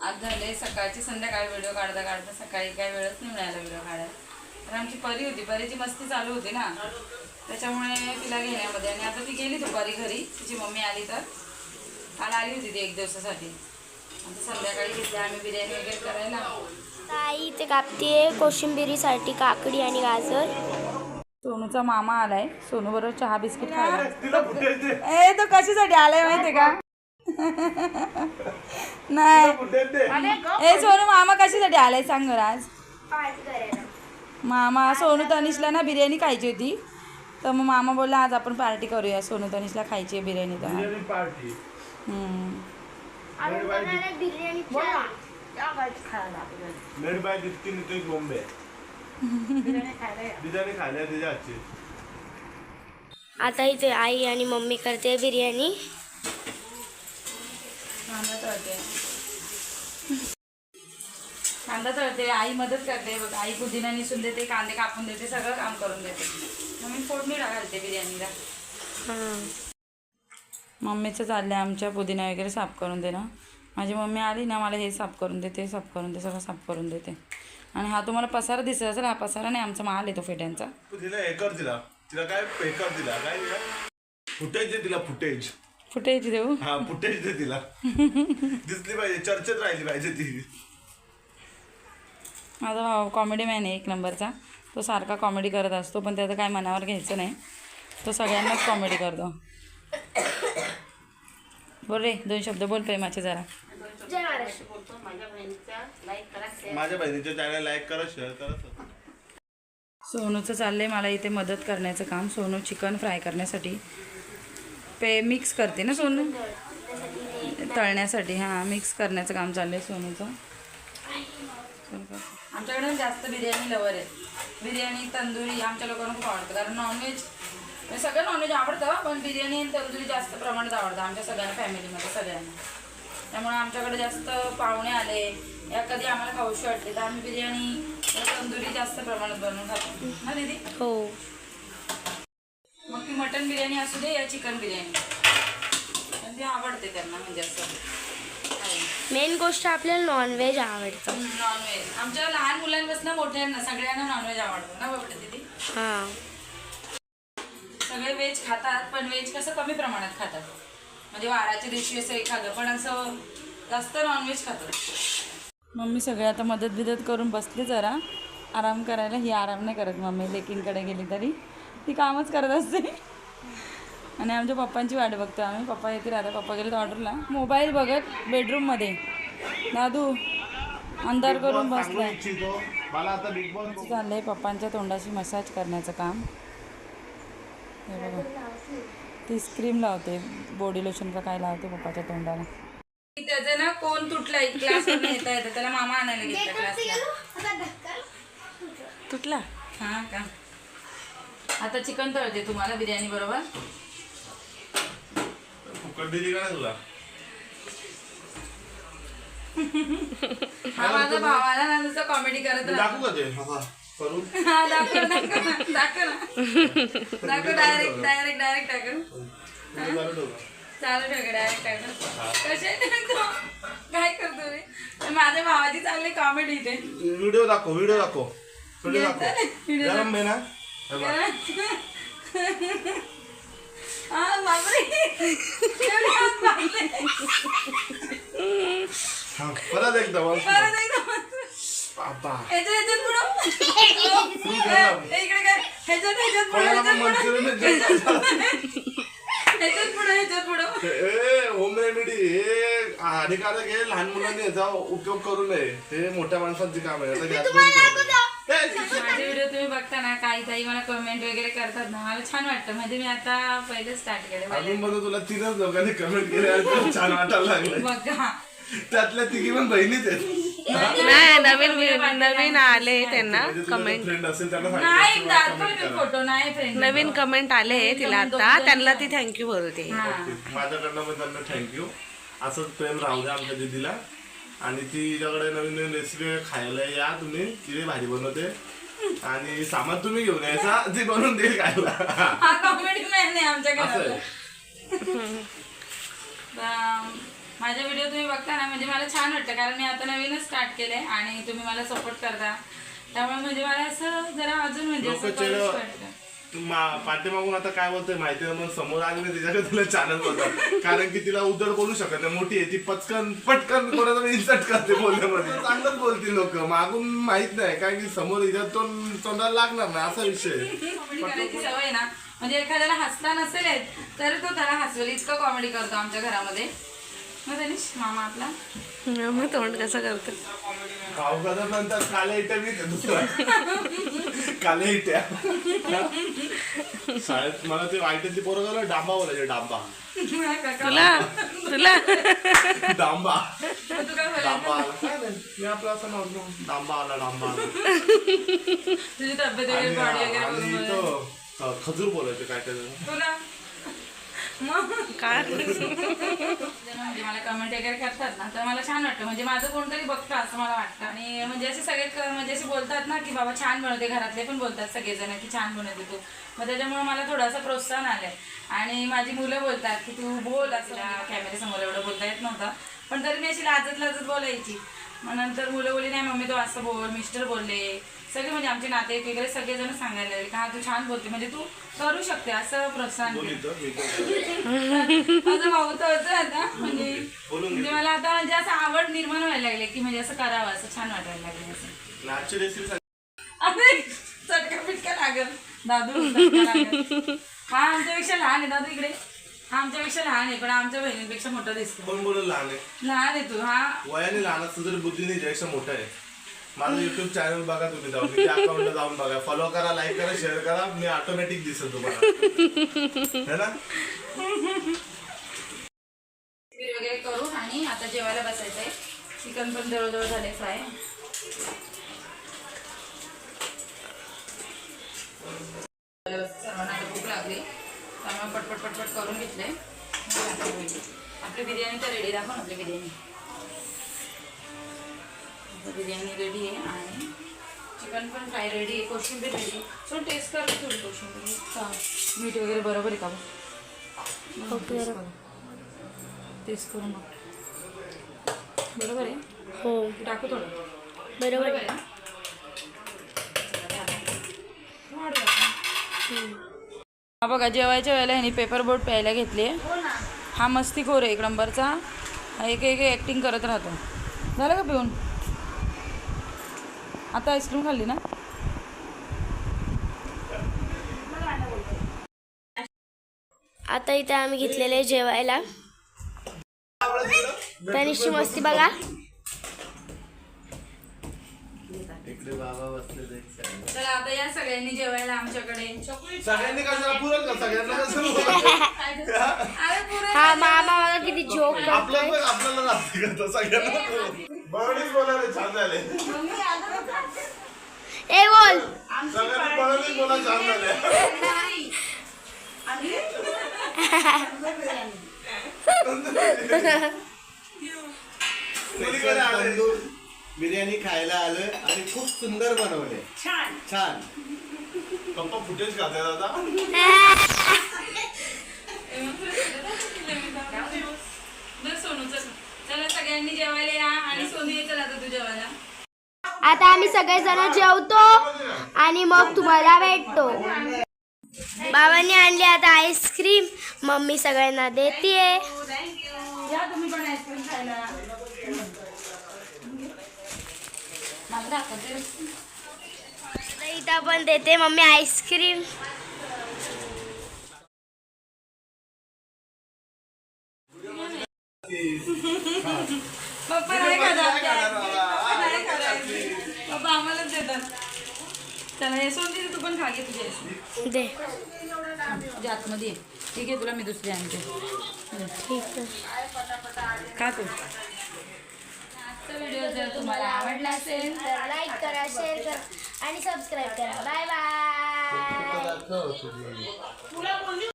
आज झाले सकाळची संध्याकाळी व्हिडिओ काढता सकाळी काय वेळच नाही मिळाला व्हिडिओ काढायला. तर आमची परी होती, परीची मस्ती चालू होती ना, त्याच्यामुळे तिला घेण्यामध्ये. आणि आता ती गेली दुपारी घरी, तिची मम्मी आली तर काल आली होती ती 1 दिवसासाठी. आता संध्याकाळी घेतली आम्ही बिर्याणी वगैरे करायला. ताई इथे कापतीये कोशिंबिरीसाठी काकडी आणि गाजर. सोनूचा मामा आलाय, सोनू बरोबर चहा बिस्किट खायला. ए तो कशासाठी आलाय माहितीये का? नाही ए सोनू मामा कशासाठी आलाय सांग बरं आज. मामा सोनू तनिषला ना बिर्याणी खायची होती, तर मग मामा बोलला आज आपण पार्टी करूया, सोनू तनिषला खायची आहे बिर्याणी. तर आता इथे आई आणि मम्मी करते बिर्याणी. कांदा तळते, आई मदत करते बघ. आई पुदिना निसून देते, कांदे कापून देते, सगळं काम करून देते. मग मी फोडणी घालते बिर्याणीला. मम्मीचं चाललंय आमच्या पुदिना वगैरे साफ करून दे ना. माझी मम्मी आली ना, मला हे साफ करून देते, साफ करून दे, सगळं साफ करून देते. आणि हा तुम्हाला पसारा दिसत असेल, हा पसारा नाही, आमचा माल येतो फेट्यांचा. तिला हे कर, तिला काय पेकर दिला, काय दिला फुटेज दे, तिला फुटेज देऊ. हा फुटेज दे तिला. दिसली पाहिजे, चर्चेत राहिली पाहिजे ती. माझा भाऊ कॉमेडी मॅन आहे 1 नंबरचा. तो सारखा कॉमेडी करत असतो, पण त्याचं काय मनावर घ्यायचं नाही, तो सगळ्यांनाच कॉमेडी करतो. बोल रे 2 शब्द बोल प्रेमाचे जरा. माझ्या बहिणीच्या चॅनल लाईक करा, शेअर करा. सोनूचं चाललंय मला इथे मदत करण्याचं काम. सोनू चिकन फ्राय करण्यासाठी मिक्स करते ना, सोनू तळण्यासाठी. हां मिक्स करण्याचं काम चाललंय सोनूचं. आमच्याकडे जास्त बिर्याणी लवर आहे. बिर्याणी तंदुरी आमच्या लोकांना खूप आवडतं, कारण नॉनव्हेज सगळं नॉनव्हेज आवडतं, पण बिर्याणी आणि तंदुरी जास्त प्रमाणात आवडतं आमच्या सगळ्यांना, फॅमिलीमध्ये सगळ्यांना. त्यामुळे आमच्याकडे जास्त पाहुणे आले या कधी आम्हाला खाऊशी वाटते तर आम्ही बिर्याणी तंदुरी जास्त प्रमाणात बनवून खातो ना दीदी. हो, मग ती मटन बिर्याणी असू दे या चिकन बिर्याणी, पण ती आवडते त्यांना. म्हणजे असं मेन गोष्ट आपल्याला नॉनव्हेज आवडतं. नॉनव्हेज आमच्या लहान मुलांपासून मोठ्यांना सगळ्यांना नॉनव्हेज आवडतं ना बाबा दीदी. हां, सगळे व्हेज खातात, पण व्हेज कसं कमी प्रमाणात खातात. म्हणजे वाराच्या दिवशी असं एखादं, पण असं जास्त नॉनव्हेज खातात. मम्मी सगळे आता मदत बिदत करून बसले जरा आराम करायला. ही आराम नाही करत मम्मी, लेकींकडे गेली तरी ती कामच करत असते. आणि आमच्या पप्पांची वाट बघतो आम्ही. पप्पा येतील आता, पप्पा गेले तर ऑर्डरला. मोबाईल बघत बेडरूममध्ये दादू अंधार करून बसलाय. चाललंय पप्पांच्या तोंडाशी मसाज करण्याचं काम. हे बघा ती क्रीम लावते, बॉडी लोशन का काय लावते पप्पाच्या तोंडाला. त्याचं ना कोण तुटला क्लासवर येता येतं, त्याला मामा आणायला घेतला क्लासला. तुटला. हां का. आता चिकन तळते तुम्हाला बिर्याणी बरोबर. तुला हा माझा भावाला ना नुसतं कॉमेडी करत दाखवू का ते करू. हा दाखव डायरेक्ट टाकू. चालू ठेव डायरेक्ट टाकू. कसे काय करतो रे. माझ्या भावाची चालली कॉमेडी इथे. व्हिडिओ दाखव गरम आहे ना. हा बापरे. परत एकदा होम रेमेडी हे हानिकारक आहे. लहान मुलांनी याचा उपयोग करू नये, हे मोठ्या माणसांचे काम आहे. माझे व्हिडिओ तुम्ही बघता ना, काही ताई मला कमेंट वगैरे करतात ना, मला छान वाटतं. म्हणजे मी आता पहिले स्टार्ट केलं. अजून पण तुला 3च लोकांनी कमेंट केले, छान वाटायला लागलं. बघा त्यातल्या 3 पण बहिणीच आहेत. नाही, नवीन आले त्यांना कमेंट. फ्रेंड असेल त्यांना नाही दाखवले फोटो. नाही फ्रेंड नवीन कमेंट आले तिला आता, त्यांना ती थँक्यू बोलते. माझ्याकडनं पण त्यांना थँक्यू. असंच प्रेम राहू द्या आमच्या दीदीला. आणि तिच्याकडे नवीन रेसिपी खायला या तुम्ही, ती भारी बनवते. आणि सामान तुम्ही घेऊन यायचा, ती बनवून देईल खायला. हा कॉमेडी मॅन आहे आमच्या घरात. माझे व्हिडिओ तुम्ही बघता ना, म्हणजे मला छान वाटतं, कारण मी आता नवीनच स्टार्ट केलंय आणि तुम्ही मला सपोर्ट करता, त्यामुळे म्हणजे मला असं जरा अजून म्हणजे असं करूच वाटतं. पाठीमागून आता काय बोलतोय माहिती आहे, मग समोर आली ना तिच्याकडे तुला चॅनल बोलतात, कारण की तिला उद्धट बोलू शकत नाही, मोठी आहे ती, पटकन कोणाला इन्सर्ट करते बोलण्यामध्ये, चांगलंच बोलतील लोक, मागून माहित नाही काय की समोर हिच्या तोंडाला लागणार नाही असा विषय. कॉमेडी करायची सवय ना, म्हणजे एखाद्याला हसता नसेल येत तर तो त्याला हसवेल, इतकं कॉमेडी करतो आमच्या घरामध्ये. मग तनिष मामा आपला मग तोंड कसं करते गावगादा म्हणतात काल्या इट्या मी दुसरा काल्या इट्या. शाळेत मला ते वाईटातली पोरं झालं डांबा बोलायचे, डांबा तुला डांबा तू काय बोलायचं? डांबा आला काय नाही, मी आपलं असं नव्हतं, डांबा आला तुझी तब्येत वगैरे बॉडी वगैरे आणि बघून तो खजूर बोलायचे काय काय तुला मग काय म्हणजे मला कमेंट वगैरे करतात ना, तर मला छान वाटतं, म्हणजे माझं कोणतरी बघतं असं मला वाटतं. आणि म्हणजे असे सगळे म्हणजे असे बोलतात ना की बाबा छान बनवते, घरातले पण बोलतात सगळेजण की छान बनवते तू, मग त्याच्यामुळे मला थोडासा प्रोत्साहन आलंय. आणि माझी मुलं बोलतात की तू बोल, असं कॅमेऱ्यासमोर एवढं बोलता येत नव्हतं, पण तरी मी अशी लाजत बोलायची. मग नंतर मुलं बोलली नाही मम्मी तू असं बोल, मिस्टर बोलले सगळे, म्हणजे आमचे नातेवाईक वगैरे सगळेजण सांगायला लागले का तू छान बोलते, म्हणजे तू करू शकते असं प्रोत्साहन केलं. माझं भाऊ तर होतं आता, म्हणजे मला आता म्हणजे असं आवड निर्माण व्हायला लागले की म्हणजे असं करावं, असं छान वाटायला लागले. असं अरे चटका पिटका लागल दादू, चटका लागल. हा आमच्यापेक्षा लहान आहे दादू, इकडे हा आमच्यापेक्षा लहान आहे, पण आमच्या बहिणीपेक्षा मोठा दिसतो. कोण बोलून लहान आहे? लहान आहे तू, हा वयाने लहान असतं तरी बुद्धीने ज्यापेक्षा मोठा आहे. माझं युट्यूब चॅनल बघा तुम्ही, जाऊन त्या अकाउंटला जाऊन बघा, फॉलो करा, लाईक करा, शेअर करा, मी ऑटोमॅटिक दिसेल तुम्हाला, है ना? वगैरे करू आणि आता जेवायला बसायचंय. चिकन पण जवळजवळ झाले फ्राय. सर्वांना आता भूक लागली त्यामुळे पटपट करून घेतले. आपली बिर्याणी तर रेडी, दाखव ना आपली बिर्याणी. बिर्याणी रेडी आहे आणि चिकन पण फ्राय रेडी आहे, कोशिंबीर रेडी. सो टेस्ट कर थोडी कोशिंबीर, मीठ वगैरे बरोबर आहे का टेस्ट करू मग बरोबर आहे. हो टाकू थोडं बरोबर आहे ना. हा बघा जेवायच्या वेळेला ह्यानी पेपर बोट प्यायला घेतली. हा मस्तीखोर आहे एक नंबरचा, एक ॲक्टिंग करत राहतो. झालं का पिऊन? आता आईस्क्रीम खाल्ली ना. आता इथे आम्ही घेतलेले जेवायला. तनिषची मस्ती बघा. चला आता या सगळ्यांनी जेवायला आमच्याकडे. सगळ्यांनी कशाला पुरल का? सगळ्यांना अरे पुरे हा मामा बघा किती जोक करतोय. आपल्याला राहते का सगळ्यांना बरोबरच बोलायला छान झाले. ए बोल. सगळ्यांनी बरोबरच बोला छान झाले. तंदूर बिर्याणी खायला आलं आणि खूप सुंदर बनवले. छान पप्पा फुटेज खाते दादा. चला सगळ्यांनी जेवायला या आणि सोनू येतं आता तू जेवायला. आता आम्ही सगळेजण जेवतो आणि मग तुम्हाला भेटतो. बाबांनी आणली आता आईस्क्रीम, मम्मी सगळ्यांना देतीये. या तुम्ही पण आईस्क्रीम खायला. मला दाखवते. इथं पण देते मम्मी आईस्क्रीम. पप्पा नाही खात, पप्पा आम्हालाच देतात. चला हे सोडली तू पण खा घे तुझे दे. तुझ्या आतमध्ये ठीक आहे, तुला मी दुसरी आणते. ठीक आहे. का तू आजचा व्हिडिओ जर तुम्हाला आवडला असेल तर लाईक करा, शेअर करा आणि सबस्क्राईब करा. Bye bye.